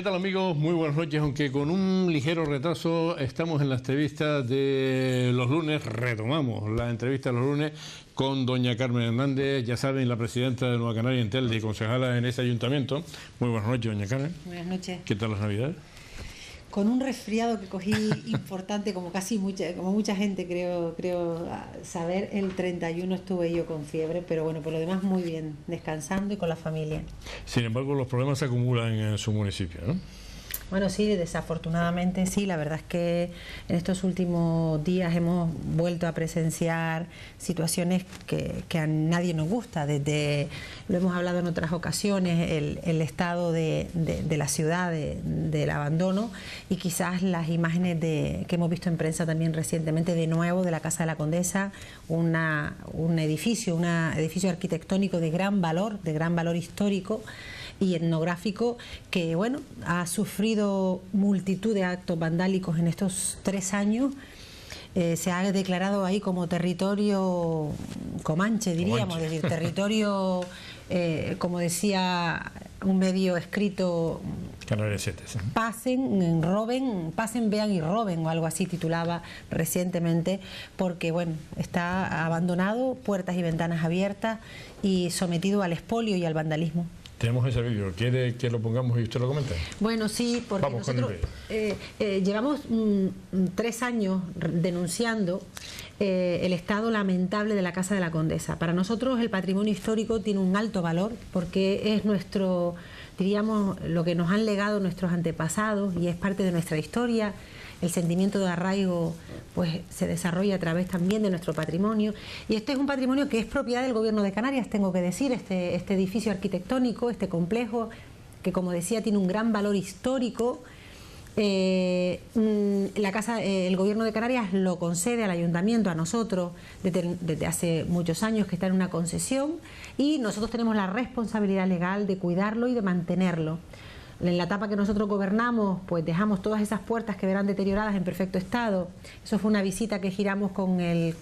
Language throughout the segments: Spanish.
¿Qué tal, amigos? Muy buenas noches, aunque con un ligero retraso estamos en la entrevista de los lunes, retomamos la entrevista de los lunes con doña Carmen Hernández, ya saben, la presidenta de Nueva Canaria en Telde y concejala en ese ayuntamiento. Muy buenas noches, doña Carmen. Buenas noches. ¿Qué tal las Navidades? Con un resfriado que cogí importante, como mucha gente creo saber, el 31 estuve yo con fiebre, pero bueno, por lo demás muy bien, descansando y con la familia. Sin embargo, los problemas se acumulan en su municipio, ¿no? Bueno, sí, desafortunadamente sí, la verdad es que en estos últimos días hemos vuelto a presenciar situaciones que a nadie nos gusta, desde, lo hemos hablado en otras ocasiones, el estado de la ciudad, del abandono, y quizás las imágenes que hemos visto en prensa también recientemente, de nuevo, de la Casa de la Condesa, un edificio arquitectónico de gran valor histórico y etnográfico, que bueno, ha sufrido multitud de actos vandálicos en estos 3 años. Se ha declarado ahí como territorio comanche, diríamos, es decir, territorio, como decía un medio escrito, Canarias 7, sí. Pasen, vean y roben, o algo así titulaba recientemente, porque bueno, está abandonado, puertas y ventanas abiertas y sometido al expolio y al vandalismo. Tenemos ese vídeo, ¿quiere que lo pongamos y usted lo comenta? Bueno, sí, porque vamos nosotros llevamos 3 años denunciando el estado lamentable de la Casa de la Condesa. Para nosotros el patrimonio histórico tiene un alto valor porque es nuestro, diríamos, lo que nos han legado nuestros antepasados y es parte de nuestra historia. El sentimiento de arraigo pues se desarrolla a través también de nuestro patrimonio, y este es un patrimonio que es propiedad del Gobierno de Canarias, tengo que decir, este edificio arquitectónico, este complejo, que como decía tiene un gran valor histórico. El Gobierno de Canarias lo concede al Ayuntamiento, a nosotros, desde hace muchos años, que está en una concesión, y nosotros tenemos la responsabilidad legal de cuidarlo y de mantenerlo. En la etapa que nosotros gobernamos, pues dejamos todas esas puertas que verán deterioradas en perfecto estado. Eso fue una visita que giramos con el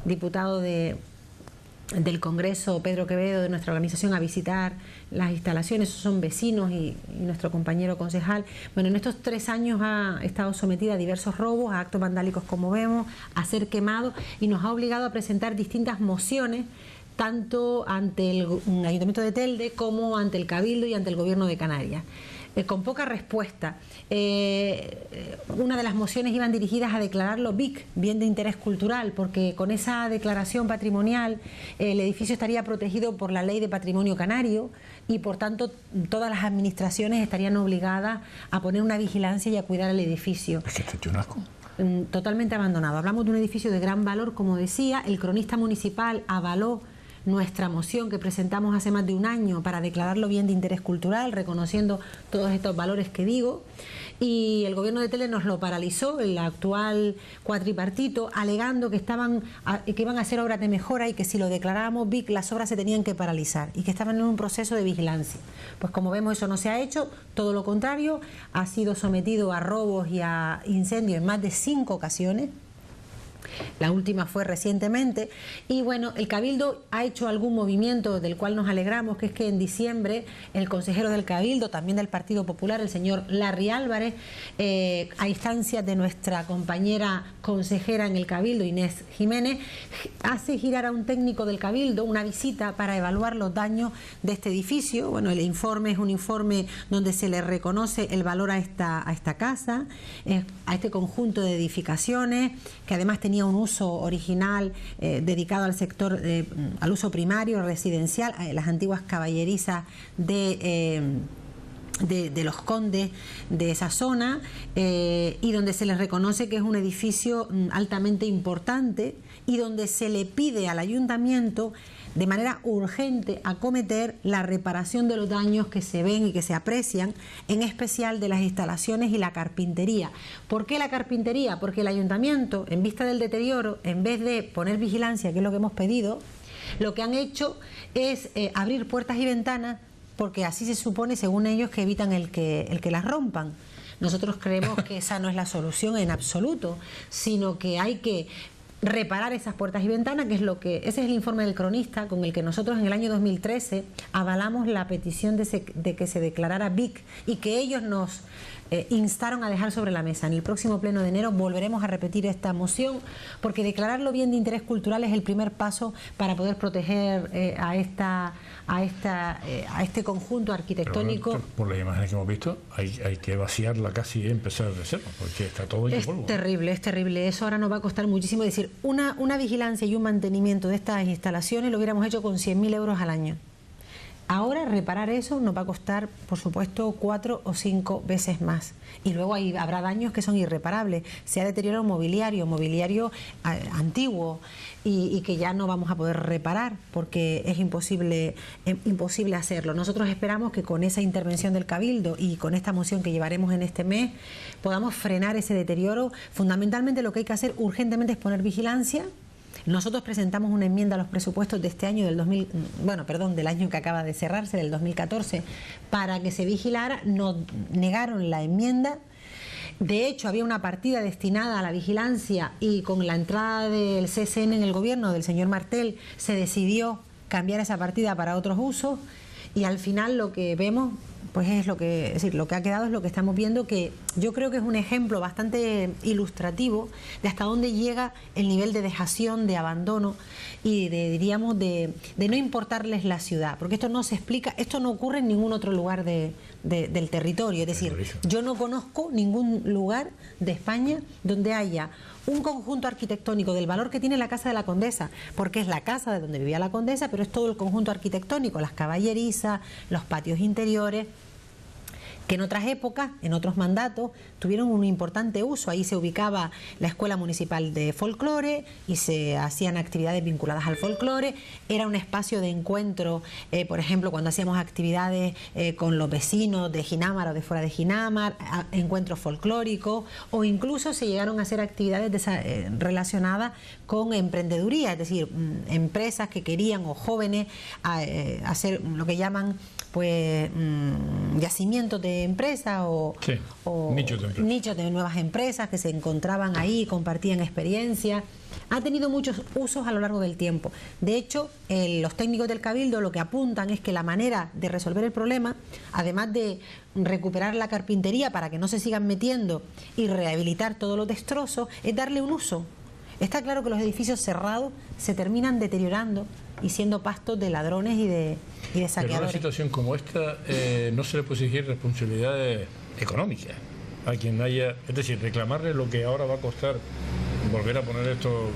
diputado del Congreso, Pedro Quevedo, de nuestra organización, a visitar las instalaciones. Esos son vecinos y nuestro compañero concejal. Bueno, en estos 3 años ha estado sometida a diversos robos, a actos vandálicos, como vemos, a ser quemado, y nos ha obligado a presentar distintas mociones, tanto ante el Ayuntamiento de Telde como ante el Cabildo y ante el Gobierno de Canarias, con poca respuesta. Una de las mociones iban dirigidas a declararlo BIC, bien de interés cultural, porque con esa declaración patrimonial el edificio estaría protegido por la Ley de Patrimonio Canario y por tanto todas las administraciones estarían obligadas a poner una vigilancia y a cuidar el edificio. Totalmente abandonado. Hablamos de un edificio de gran valor, como decía. El cronista municipal avaló nuestra moción que presentamos hace más de un año para declararlo bien de interés cultural, reconociendo todos estos valores que digo, y el Gobierno de Telde nos lo paralizó, el actual cuatripartito, alegando que iban a hacer obras de mejora y que si lo declarábamos BIC las obras se tenían que paralizar y que estaban en un proceso de vigilancia. Pues como vemos, eso no se ha hecho, todo lo contrario, ha sido sometido a robos y a incendios en más de 5 ocasiones. La última fue recientemente, y bueno, el Cabildo ha hecho algún movimiento del cual nos alegramos, que es que en diciembre el consejero del Cabildo, también del Partido Popular, el señor Larry Álvarez, a instancias de nuestra compañera consejera en el Cabildo, Inés Jiménez, hace girar a un técnico del Cabildo una visita para evaluar los daños de este edificio. Bueno, el informe es un informe donde se le reconoce el valor a esta casa, a este conjunto de edificaciones, que además tenía un uso original dedicado al sector, al uso primario, residencial, a las antiguas caballerizas de los condes de esa zona, y donde se les reconoce que es un edificio altamente importante y donde se le pide al ayuntamiento de manera urgente acometer la reparación de los daños que se ven y que se aprecian, en especial de las instalaciones y la carpintería. ¿Por qué la carpintería? Porque el ayuntamiento, en vista del deterioro, en vez de poner vigilancia, que es lo que hemos pedido, lo que han hecho es abrir puertas y ventanas, porque así se supone, según ellos, que evitan el que las rompan. Nosotros creemos que esa no es la solución en absoluto, sino que hay que reparar esas puertas y ventanas, que es lo que ese es el informe del cronista con el que nosotros en el año 2013 avalamos la petición de que se declarara BIC y que ellos nos instaron a dejar sobre la mesa. En el próximo pleno de enero volveremos a repetir esta moción, porque declararlo bien de interés cultural es el primer paso para poder proteger a este conjunto arquitectónico. Pero, por las imágenes que hemos visto, hay que vaciarla casi y empezar de cero, porque está todo hecho polvo. Es terrible. Eso ahora nos va a costar muchísimo. Es decir, una vigilancia y un mantenimiento de estas instalaciones lo hubiéramos hecho con 100.000 euros al año. Ahora reparar eso nos va a costar, por supuesto, 4 o 5 veces más. Y luego habrá daños que son irreparables. Se ha deteriorado mobiliario antiguo y que ya no vamos a poder reparar porque es imposible hacerlo. Nosotros esperamos que con esa intervención del Cabildo y con esta moción que llevaremos en este mes podamos frenar ese deterioro. Fundamentalmente lo que hay que hacer urgentemente es poner vigilancia. Nosotros presentamos una enmienda a los presupuestos de este año, del año que acaba de cerrarse, del 2014, para que se vigilara. Nos negaron la enmienda. De hecho, había una partida destinada a la vigilancia y con la entrada del CSN en el gobierno del señor Martel se decidió cambiar esa partida para otros usos y al final lo que vemos pues es lo que ha quedado es lo que estamos viendo, que yo creo que es un ejemplo bastante ilustrativo de hasta dónde llega el nivel de dejación, de abandono y de no importarles la ciudad, porque esto no se explica, esto no ocurre en ningún otro lugar del territorio. Es decir, yo no conozco ningún lugar de España donde haya un conjunto arquitectónico del valor que tiene la Casa de la Condesa, porque es la casa de donde vivía la Condesa, pero es todo el conjunto arquitectónico, las caballerizas, los patios interiores, que en otras épocas, en otros mandatos, tuvieron un importante uso. Ahí se ubicaba la Escuela Municipal de Folclore y se hacían actividades vinculadas al folclore. Era un espacio de encuentro, por ejemplo, cuando hacíamos actividades con los vecinos de Ginamar o de fuera de Ginamar, encuentros folclóricos, o incluso se llegaron a hacer actividades relacionadas con emprendeduría, es decir, empresas que querían, o jóvenes, hacer lo que llaman yacimientos de empresas o nichos de nuevas empresas que se encontraban ahí, compartían experiencias. Ha tenido muchos usos a lo largo del tiempo. De hecho, los técnicos del Cabildo lo que apuntan es que la manera de resolver el problema, además de recuperar la carpintería para que no se sigan metiendo y rehabilitar todos los destrozos, es darle un uso. Está claro que los edificios cerrados se terminan deteriorando y siendo pastos de ladrones y de saqueadores. Pero en una situación como esta no se le puede exigir responsabilidades económicas a quien haya, es decir, reclamarle lo que ahora va a costar volver a poner esto,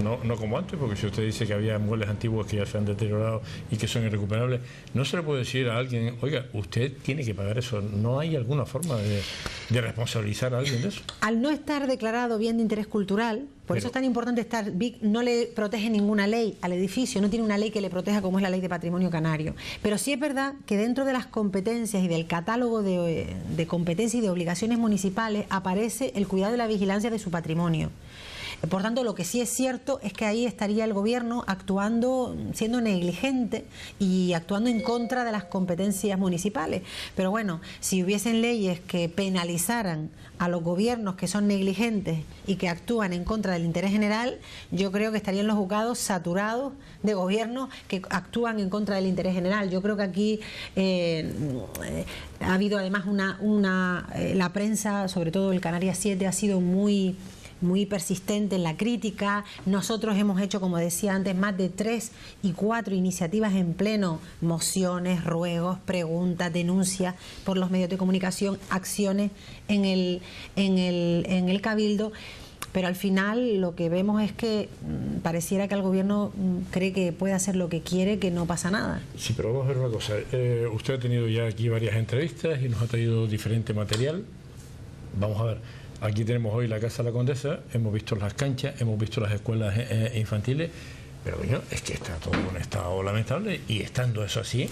no como antes, porque si usted dice que había muebles antiguos que ya se han deteriorado y que son irrecuperables, no se le puede decir a alguien, oiga, usted tiene que pagar eso. ¿No hay alguna forma de responsabilizar a alguien de eso? Al no estar declarado bien de interés cultural, eso es tan importante estar, no le protege ninguna ley al edificio, no tiene una ley que le proteja como es la Ley de Patrimonio Canario. Pero sí es verdad que dentro de las competencias y del catálogo de competencias y de obligaciones municipales aparece el cuidado y la vigilancia de su patrimonio. Por tanto, lo que sí es cierto es que ahí estaría el gobierno actuando, siendo negligente y actuando en contra de las competencias municipales. Pero bueno, si hubiesen leyes que penalizaran a los gobiernos que son negligentes y que actúan en contra del interés general, yo creo que estarían los juzgados saturados de gobiernos que actúan en contra del interés general. Yo creo que aquí ha habido además la prensa, sobre todo el Canarias 7, ha sido muy persistente en la crítica. Nosotros hemos hecho, como decía antes, más de 3 y 4 iniciativas en pleno, mociones, ruegos, preguntas, denuncias por los medios de comunicación, acciones en el Cabildo. Pero al final lo que vemos es que pareciera que el gobierno cree que puede hacer lo que quiere, que no pasa nada. Sí, pero vamos a ver una cosa. Usted ha tenido ya aquí varias entrevistas y nos ha traído diferente material. Vamos a ver. Aquí tenemos hoy la Casa de la Condesa, hemos visto las canchas, hemos visto las escuelas infantiles, pero coño, es que está todo en un estado lamentable, y estando eso así,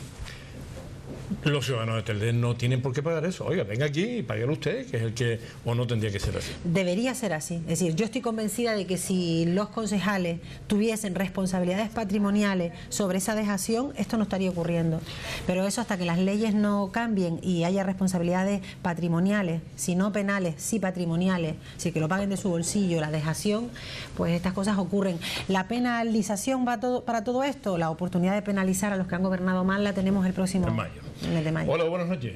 Los ciudadanos de Telde no tienen por qué pagar eso. Oiga, venga aquí y páguelo usted, que es el que... ¿O no tendría que ser así? Debería ser así. Es decir, yo estoy convencida de que si los concejales tuviesen responsabilidades patrimoniales sobre esa dejación, esto no estaría ocurriendo. Pero eso, hasta que las leyes no cambien y haya responsabilidades patrimoniales, si no penales, sí patrimoniales, si que lo paguen de su bolsillo, la dejación, pues estas cosas ocurren. La penalización va para todo esto. La oportunidad de penalizar a los que han gobernado mal la tenemos el próximo mes de mayo. Hola, buenas noches.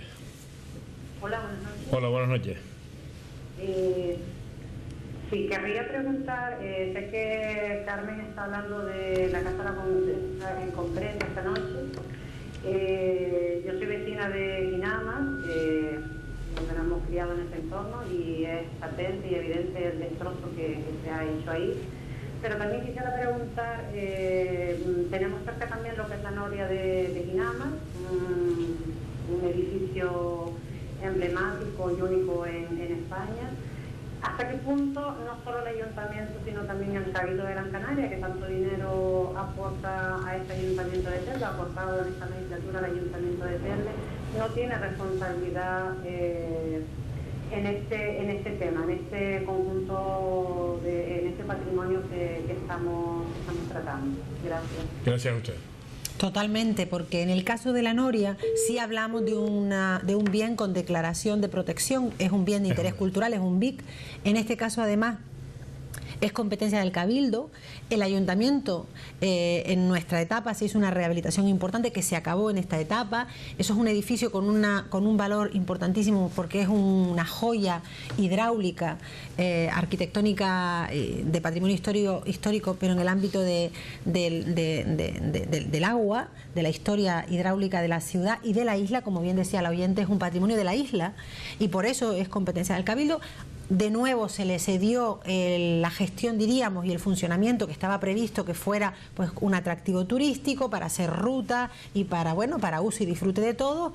Hola, buenas noches. Hola, buenas noches. Sí, querría preguntar, sé que Carmen está hablando de la Casa de la Condesa en concreto esta noche. Yo soy vecina de Guinamas, donde nos hemos criado en ese entorno, y es patente y evidente el destrozo que se ha hecho ahí. Pero también quisiera preguntar, tenemos cerca también lo que es la noria de Guinamas, un edificio emblemático y único en España. ¿Hasta qué punto no solo el ayuntamiento, sino también el Cabildo de Gran Canaria, que tanto dinero aporta a este ayuntamiento de Telde, ha aportado en esta legislatura al ayuntamiento de Telde, no tiene responsabilidad en este tema, en este conjunto, en este patrimonio que estamos tratando? Gracias. Gracias a usted. Totalmente, porque en el caso de la noria sí hablamos de un bien con declaración de protección, es un bien de interés cultural, es un BIC. En este caso, además, es competencia del Cabildo. El Ayuntamiento, en nuestra etapa, se hizo una rehabilitación importante que se acabó en esta etapa. Eso es un edificio con un valor importantísimo, porque es una joya hidráulica, arquitectónica, de patrimonio histórico, pero en el ámbito del agua, de la historia hidráulica de la ciudad y de la isla. Como bien decía la oyente, es un patrimonio de la isla y por eso es competencia del Cabildo. De nuevo se le cedió la gestión, diríamos, y el funcionamiento que estaba previsto, que fuera pues un atractivo turístico para hacer ruta y para uso y disfrute de todo.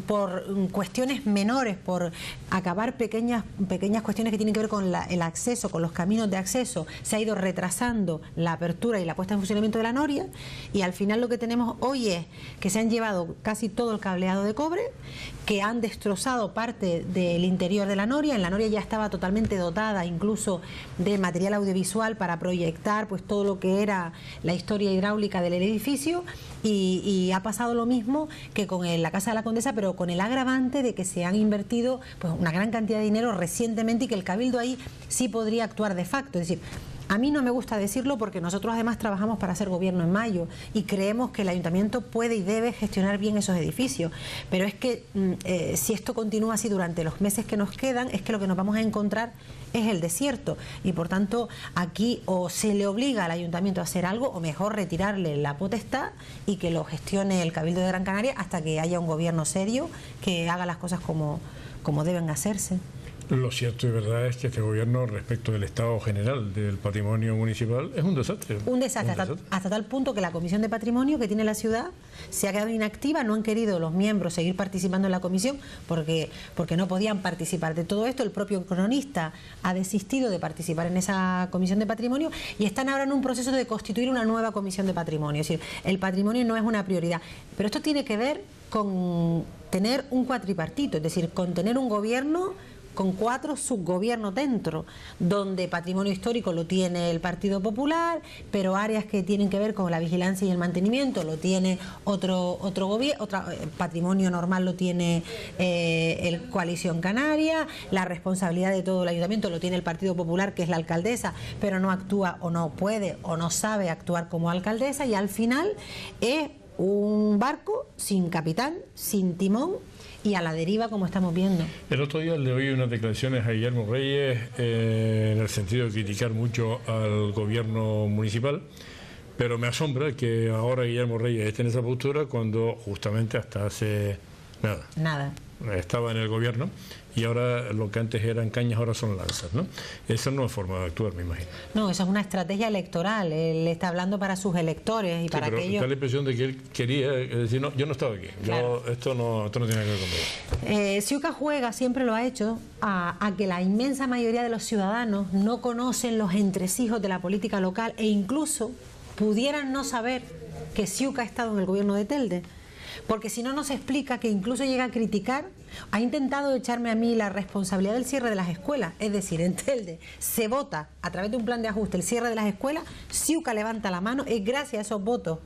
Por cuestiones menores, por acabar pequeñas cuestiones que tienen que ver con el acceso, con los caminos de acceso, se ha ido retrasando la apertura y la puesta en funcionamiento de la noria, y al final lo que tenemos hoy es que se han llevado casi todo el cableado de cobre, que han destrozado parte del interior de la noria. En la noria ya estaba totalmente dotada incluso de material audiovisual para proyectar pues todo lo que era la historia hidráulica del edificio, y ha pasado lo mismo que con la Casa de la Condesa, pero con el agravante de que se han invertido pues una gran cantidad de dinero recientemente y que el Cabildo ahí sí podría actuar de facto. Es decir, a mí no me gusta decirlo porque nosotros además trabajamos para hacer gobierno en mayo y creemos que el ayuntamiento puede y debe gestionar bien esos edificios, pero es que si esto continúa así durante los meses que nos quedan, es que lo que nos vamos a encontrar es el desierto, y por tanto aquí o se le obliga al ayuntamiento a hacer algo, o mejor retirarle la potestad y que lo gestione el Cabildo de Gran Canaria hasta que haya un gobierno serio que haga las cosas como deben hacerse. Lo cierto y verdad es que este gobierno, respecto del estado general del patrimonio municipal, es un desastre. Un desastre, hasta tal punto que la Comisión de Patrimonio que tiene la ciudad se ha quedado inactiva. No han querido los miembros seguir participando en la comisión porque no podían participar de todo esto. El propio cronista ha desistido de participar en esa Comisión de Patrimonio y están ahora en un proceso de constituir una nueva Comisión de Patrimonio. Es decir, el patrimonio no es una prioridad. Pero esto tiene que ver con tener un cuatripartito, es decir, con tener un gobierno con 4 subgobiernos dentro, donde patrimonio histórico lo tiene el Partido Popular, pero áreas que tienen que ver con la vigilancia y el mantenimiento lo tiene otro gobierno, patrimonio normal lo tiene el Coalición Canaria, la responsabilidad de todo el ayuntamiento lo tiene el Partido Popular, que es la alcaldesa, pero no actúa o no puede o no sabe actuar como alcaldesa, y al final es un barco sin capitán, sin timón y a la deriva, como estamos viendo. El otro día le oí unas declaraciones a Guillermo Reyes en el sentido de criticar mucho al gobierno municipal, pero me asombra que ahora Guillermo Reyes esté en esa postura cuando justamente hasta hace nada estaba en el gobierno, y ahora lo que antes eran cañas ahora son lanzas, ¿no? Esa no es forma de actuar, me imagino. No, esa es una estrategia electoral. Él está hablando para sus electores y para pero aquellos... da la impresión de que él quería decir, no, yo no estaba aquí, Claro. Esto no tiene que ver conmigo. Ciuca juega, siempre lo ha hecho, a que la inmensa mayoría de los ciudadanos no conocen los entresijos de la política local e incluso pudieran no saber que Ciuca ha estado en el gobierno de Telde. Porque si no, no se explica que incluso llega a criticar, ha intentado echarme a mí la responsabilidad del cierre de las escuelas. Es decir, en Telde se vota a través de un plan de ajuste el cierre de las escuelas, Ciuca levanta la mano, es gracias a esos votos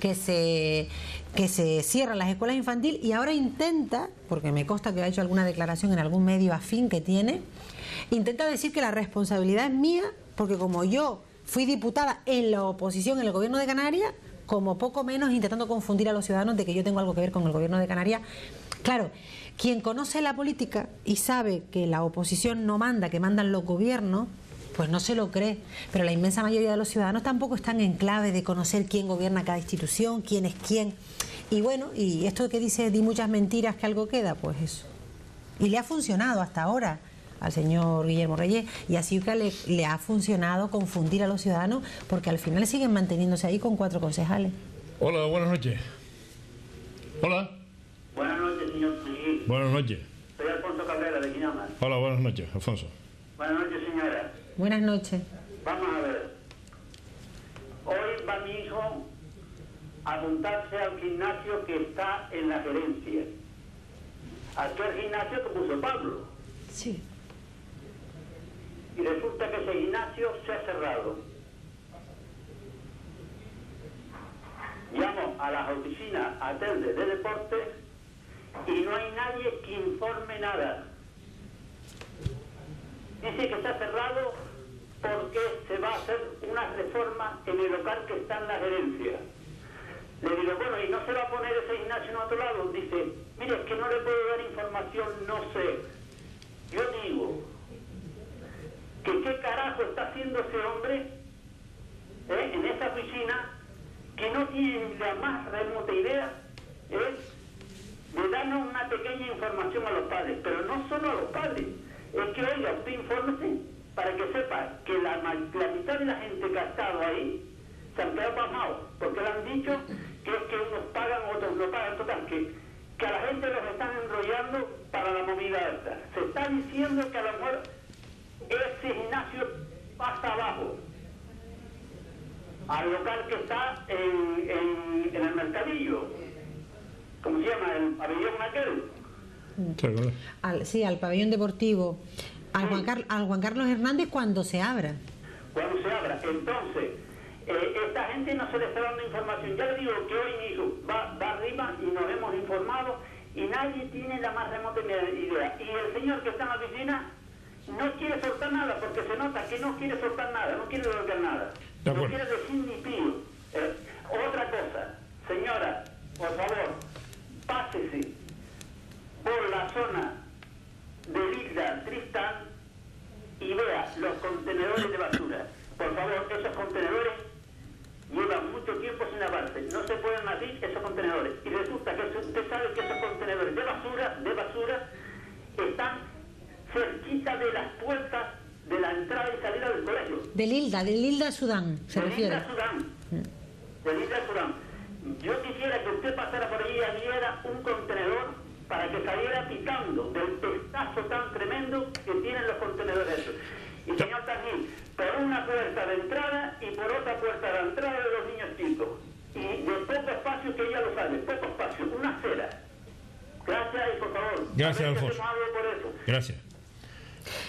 que se cierran las escuelas infantiles, y ahora intenta, porque me consta que ha hecho alguna declaración en algún medio afín que tiene, intenta decir que la responsabilidad es mía, porque como yo fui diputada en la oposición en el gobierno de Canarias, como poco menos intentando confundir a los ciudadanos de que yo tengo algo que ver con el gobierno de Canarias. Claro, quien conoce la política y sabe que la oposición no manda, que mandan los gobiernos, pues no se lo cree, pero la inmensa mayoría de los ciudadanos tampoco están en clave de conocer quién gobierna cada institución, quién es quién. Y bueno, y esto que dice, di muchas mentiras que algo queda, pues eso. Y le ha funcionado hasta ahora al señor Guillermo Reyes, y así que le ha funcionado confundir a los ciudadanos, porque al final siguen manteniéndose ahí con 4 concejales. Hola, buenas noches. Hola. Buenas noches, señor. Buenas noches. Soy Alfonso Cabrera, de Quinamas. Hola, buenas noches, Alfonso. Buenas noches, señora. Buenas noches. Vamos a ver. Hoy va mi hijo a apuntarse al gimnasio que está en la gerencia. Aquel gimnasio que puso Pablo. Sí. Y resulta que ese gimnasio se ha cerrado. Llamo a las oficinas a Telde de deportes y no hay nadie que informe nada. Dice que está cerrado porque se va a hacer una reforma en el local que está en la gerencia. Le digo, bueno, ¿y no se va a poner ese gimnasio en otro lado? Dice, mire, es que no le puedo dar información, no sé. Yo digo, que qué carajo está haciendo ese hombre en esa oficina, que no tiene la más remota idea de darnos una pequeña información a los padres, pero no solo a los padres. Es que, oiga, usted infórmese para que sepa que la mitad de la gente que ha estado ahí se han quedado pasmados, porque le han dicho que es que unos pagan, otros no pagan, total, que a la gente los están enrollando para la movida esta. Se está diciendo que a lo mejor ese gimnasio pasa abajo, al local que está en el mercadillo. ¿Cómo se llama? El pabellón aquel. Sí, al pabellón deportivo, al Juan Carlos Hernández cuando se abra. Cuando se abra. Entonces, esta gente no se le está dando información. Ya le digo que hoy mi hijo va arriba y nos hemos informado y nadie tiene la más remota idea. Y el señor que está en la oficina no quiere soltar nada, porque se nota que no quiere soltar nada, no quiere soltar nada. No quiere decir ni pío. Otra cosa, señora, por favor, pásese por la zona de Isla Tristán y vea los contenedores de basura. Por favor, esos contenedores llevan mucho tiempo sin lavarse. No se pueden abrir esos contenedores. Y resulta que usted sabe que esos contenedores de basura están cerquita de las puertas de la entrada y salida del colegio. Del Hilda Sudán, se refiere. Del Hilda Sudán. Yo quisiera que usted pasara por allí y abriera un contenedor para que saliera picando del pestazo tan tremendo que tienen los contenedores esos. Y señor Tagil, por una puerta de entrada y por otra puerta de entrada de los niños chicos. Y de poco espacio, que ella lo sabe, poco espacio, una acera. Gracias y por favor. Gracias, Alfonso. Gracias.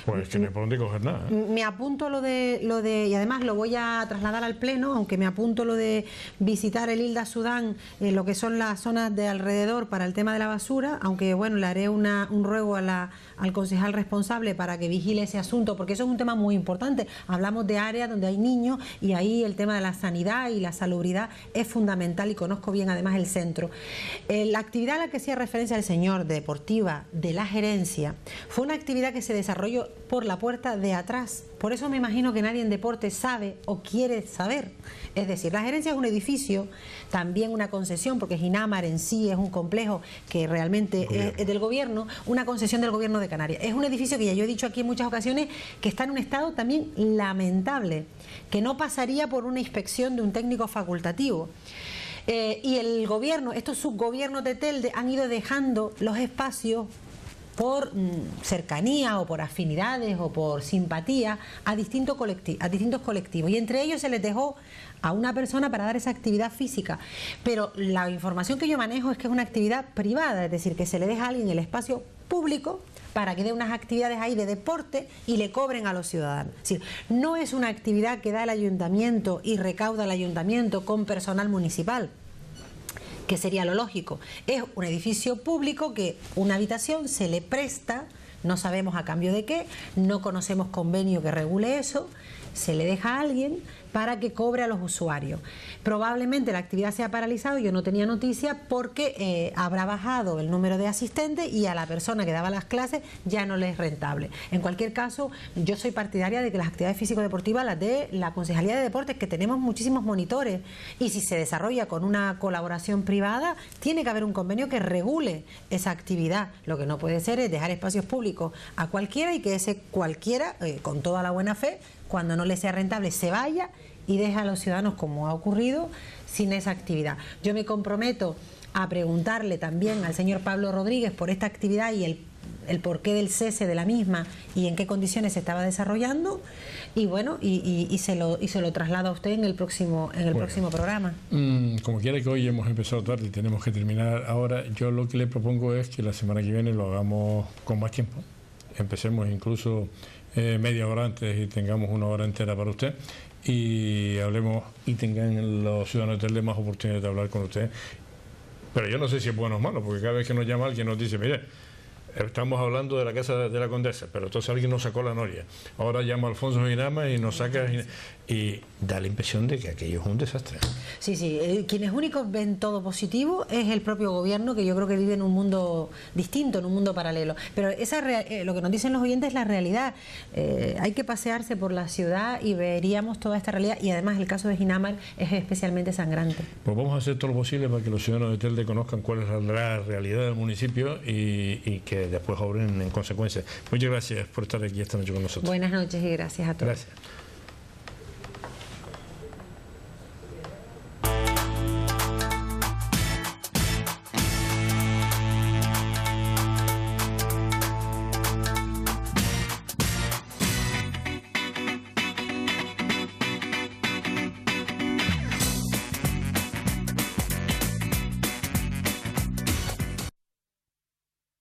Pues que no hay por dónde coger nada. Me apunto lo de, y además lo voy a trasladar al Pleno, aunque me apunto lo de visitar el Hilda Sudán, lo que son las zonas de alrededor para el tema de la basura, aunque bueno, le haré un ruego al concejal responsable para que vigile ese asunto, porque eso es un tema muy importante. Hablamos de áreas donde hay niños y ahí el tema de la sanidad y la salubridad es fundamental, y conozco bien además el centro. La actividad a la que hacía referencia el señor, deportiva, de la gerencia, fue una actividad que se desarrolló por la puerta de atrás. Por eso me imagino que nadie en deporte sabe o quiere saber. Es decir, la gerencia es un edificio, también una concesión, porque Ginamar en sí es un complejo que realmente es del gobierno, una concesión del gobierno de Canarias. Es un edificio que ya yo he dicho aquí en muchas ocasiones que está en un estado también lamentable, que no pasaría por una inspección de un técnico facultativo. Y el gobierno, estos subgobiernos de Telde han ido dejando los espacios por cercanía o por afinidades o por simpatía a distintos colectivos, y entre ellos se les dejó a una persona para dar esa actividad física, pero la información que yo manejo es que es una actividad privada, es decir, que se le deja a alguien el espacio público para que dé unas actividades ahí de deporte y le cobren a los ciudadanos. Es decir, no es una actividad que da el ayuntamiento y recauda el ayuntamiento con personal municipal, que sería lo lógico. Es un edificio público que una habitación se le presta, no sabemos a cambio de qué, no conocemos convenio que regule eso, se le deja a alguien para que cobre a los usuarios. Probablemente la actividad se ha paralizado, yo no tenía noticia, porque habrá bajado el número de asistentes y a la persona que daba las clases ya no le es rentable. En cualquier caso, yo soy partidaria de que las actividades físico-deportivas las dé la Concejalía de Deportes, que tenemos muchísimos monitores, y si se desarrolla con una colaboración privada, tiene que haber un convenio que regule esa actividad. Lo que no puede ser es dejar espacios públicos a cualquiera y que ese cualquiera, con toda la buena fe, cuando no le sea rentable, se vaya y deja a los ciudadanos, como ha ocurrido, sin esa actividad. Yo me comprometo a preguntarle también al señor Pablo Rodríguez por esta actividad y el porqué del cese de la misma y en qué condiciones se estaba desarrollando, y bueno, y se lo traslado a usted en el próximo programa. Como quiera que hoy hemos empezado tarde y tenemos que terminar ahora, yo lo que le propongo es que la semana que viene lo hagamos con más tiempo. Empecemos incluso media hora antes y tengamos una hora entera para usted, y hablemos y tengan los ciudadanos de Telde más oportunidad de hablar con usted. Pero yo no sé si es bueno o malo, porque cada vez que nos llama alguien nos dice, mire, estamos hablando de la Casa de la Condesa, pero entonces alguien nos sacó la noria. Ahora llama a Alfonso Girama y nos saca, y da la impresión de que aquello es un desastre. Sí, quienes únicos ven todo positivo es el propio gobierno, que yo creo que vive en un mundo distinto, en un mundo paralelo. Pero lo que nos dicen los oyentes es la realidad. Hay que pasearse por la ciudad y veríamos toda esta realidad, y además el caso de Ginamar es especialmente sangrante. Pues vamos a hacer todo lo posible para que los ciudadanos de Telde conozcan cuál es la realidad del municipio y que después obren en consecuencia. Muchas gracias por estar aquí esta noche con nosotros. Buenas noches y gracias a todos. Gracias.